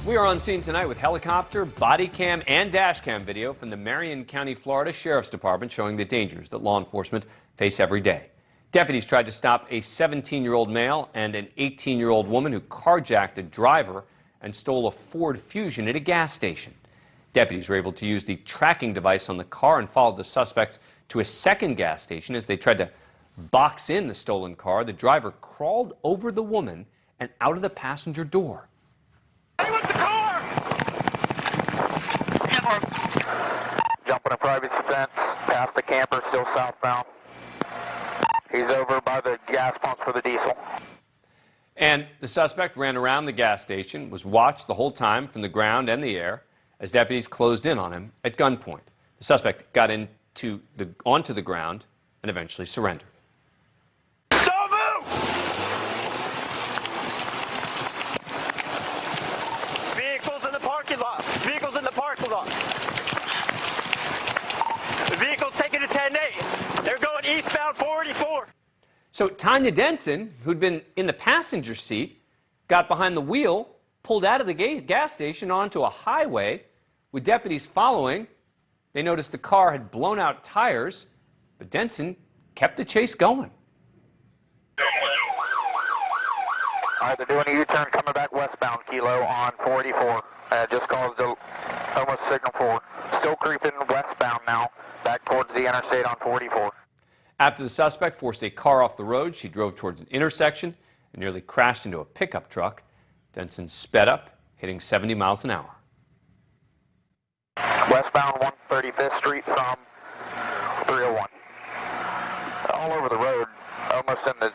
We are on scene tonight with helicopter, body cam, and dash cam video from the Marion County, Florida Sheriff's Department showing the dangers that law enforcement face every day. Deputies tried to stop a 17-year-old male and an 18-year-old woman who carjacked a driver and stole a Ford Fusion at a gas station. Deputies were able to use the tracking device on the car and followed the suspects to a second gas station. As they tried to box in the stolen car, the driver crawled over the woman and out of the passenger door. Hey, what's the car? Jumping a privacy fence, past the camper, still southbound. He's over by the gas pumps for the diesel. And the suspect ran around the gas station, was watched the whole time from the ground and the air as deputies closed in on him at gunpoint. The suspect got onto the ground and eventually surrendered. Don't move! Vehicles in the parking lot. Vehicles in the parking lot. The vehicle's taking a 10-8. They're going eastbound 484. So Tanya Denson, who'd been in the passenger seat, got behind the wheel, pulled out of the gas station onto a highway. With deputies following, they noticed the car had blown out tires, but Denson kept the chase going. All right, they're doing a U-turn coming back westbound, Kilo, on 484. Just caused almost signal 4. Still creeping westbound now, back towards the interstate on 44. After the suspect forced a car off the road, she drove towards an intersection and nearly crashed into a pickup truck. Denson sped up, hitting 70 miles an hour. Westbound 135th Street from 301. All over the road, almost in the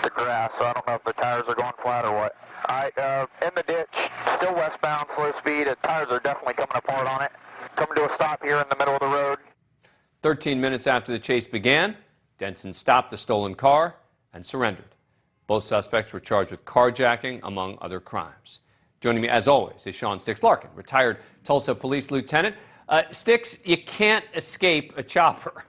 grass, so I don't know if the tires are going flat or what. All right, in the ditch, still westbound, slow speed. The tires are definitely coming apart on it. Coming to a stop here in the middle of the road. 13 minutes after the chase began, Denson stopped the stolen car and surrendered. Both suspects were charged with carjacking, among other crimes. Joining me, as always, is Sean Sticks Larkin, retired Tulsa Police Lieutenant. Sticks, you can't escape a chopper.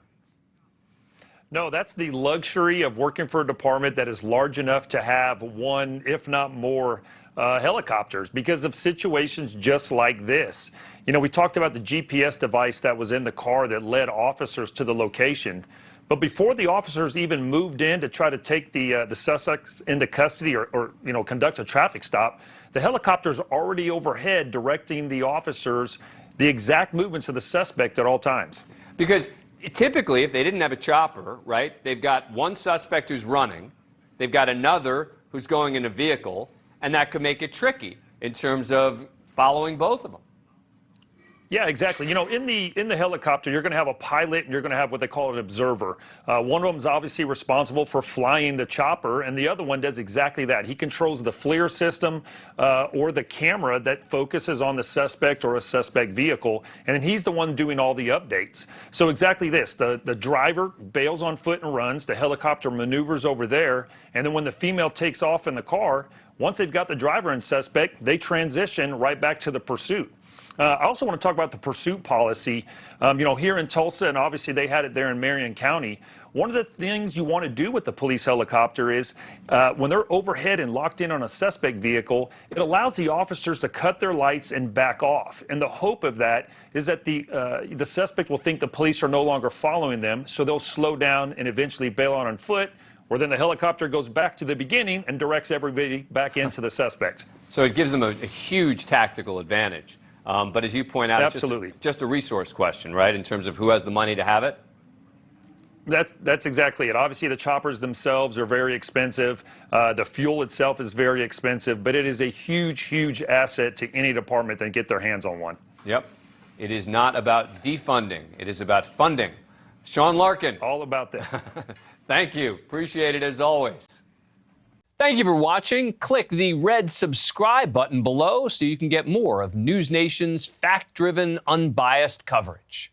No, that's the luxury of working for a department that is large enough to have one, if not more, helicopters because of situations just like this. You know, we talked about the GPS device that was in the car that led officers to the location. But before the officers even moved in to try to take the suspects into custody or conduct a traffic stop, the helicopter's already overhead directing the officers the exact movements of the suspect at all times. Because typically, if they didn't have a chopper, right, they've got one suspect who's running, they've got another who's going in a vehicle, and that could make it tricky in terms of following both of them. Yeah, exactly. You know, in the helicopter, you're going to have a pilot and you're going to have what they call an observer. One of them is obviously responsible for flying the chopper, and the other one does exactly that. He controls the FLIR system or the camera that focuses on the suspect or a suspect vehicle, and then he's the one doing all the updates. So exactly this, the driver bails on foot and runs, the helicopter maneuvers over there, and then when the female takes off in the car, once they've got the driver and suspect, they transition right back to the pursuit. I also want to talk about the pursuit policy. Here in Tulsa, and obviously they had it there in Marion County, one of the things you want to do with the police helicopter is when they're overhead and locked in on a suspect vehicle, it allows the officers to cut their lights and back off. And the hope of that is that the suspect will think the police are no longer following them, so they'll slow down and eventually bail out on foot, or then the helicopter goes back to the beginning and directs everybody back into the suspect. So it gives them a huge tactical advantage. But as you point out, absolutely, it's just a resource question, right, in terms of who has the money to have it? That's exactly it. Obviously, the choppers themselves are very expensive. The fuel itself is very expensive, but it is a huge, huge asset to any department that get their hands on one. Yep. It is not about defunding. It is about funding. Sean Larkin. All about that. Thank you. Appreciate it as always. Thank you for watching. Click the red subscribe button below so you can get more of NewsNation's fact-driven, unbiased coverage.